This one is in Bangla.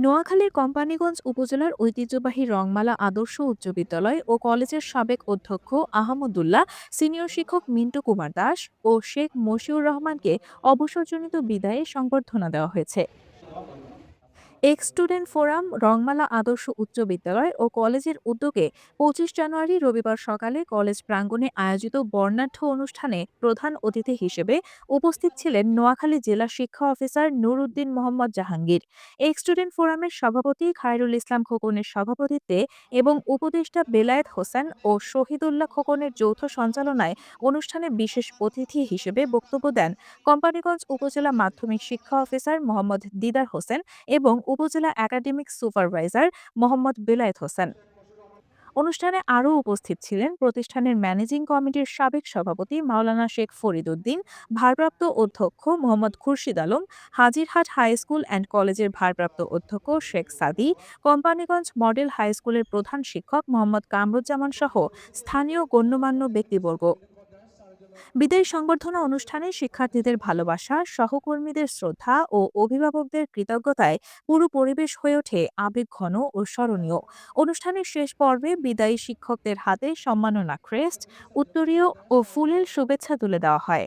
নোয়াখালীর কোম্পানীগঞ্জ উপজেলার ঐতিহ্যবাহী রংমালা আদর্শ উচ্চ বিদ্যালয় ও কলেজের সাবেক অধ্যক্ষ আহমদুল্লাহ, সিনিয়র শিক্ষক মিন্টু কুমার দাস ও শেখ মশিউর রহমানকে অবসরজনিত বিদায়ে সংবর্ধনা দেওয়া হয়েছে। এক্স স্টুডেন্ট ফোরাম, রংমালা আদর্শ উচ্চ বিদ্যালয় ও কলেজের উদ্যোগে 25 জানুয়ারি রবিবার সকালে কলেজ প্রাঙ্গণে আয়োজিত বর্ণাঢ্য অনুষ্ঠানে প্রধান অতিথি হিসেবে উপস্থিত ছিলেন নোয়াখালী জেলা শিক্ষা অফিসার নূর উদ্দিন মোহাম্মদ জাহাঙ্গীর। এক্স স্টুডেন্ট ফোরামের সভাপতি খায়রুল ইসলাম খোকনের সভাপতিত্বে এবং উপদেষ্টা বেলায়েত হোসেন ও শহীদুল্লাহ খোকনের যৌথ সঞ্চালনায় অনুষ্ঠানে বিশেষ অতিথি হিসেবে বক্তব্য দেন কোম্পানীগঞ্জ উপজেলা মাধ্যমিক শিক্ষা অফিসার মোহাম্মদ দিদার হোসেন এবং উপজেলা একাডেমিক সুপারভাইজার মোহাম্মদ বেলায়েত হোসেন। অনুষ্ঠানে আরও উপস্থিত ছিলেন প্রতিষ্ঠানের ম্যানেজিং কমিটির সাবেক সভাপতি মাওলানা শেখ ফরিদ উদ্দিন, ভারপ্রাপ্ত অধ্যক্ষ Mohammad Khurshid Alam, Hajirhat high school and কলেজের ভারপ্রাপ্ত অধ্যক্ষ শেখ সাদি, কোম্পানীগঞ্জ মডেল হাই স্কুলের প্রধান শিক্ষক মোহাম্মদ কামরুজ্জামান সহ স্থানীয় গণ্যমান্য ব্যক্তিবর্গ। বিদায়ী সংবর্ধনা অনুষ্ঠানে শিক্ষার্থীদের ভালোবাসা, সহকর্মীদের শ্রদ্ধা ও অভিভাবকদের কৃতজ্ঞতায় পুরো পরিবেশ হয়ে ওঠে আবেগঘন ও স্মরণীয়। অনুষ্ঠানের শেষ পর্বে বিদায়ী শিক্ষকদের হাতে সম্মাননা ক্রেস্ট, উত্তরীয় ও ফুলেল শুভেচ্ছা তুলে দেওয়া হয়।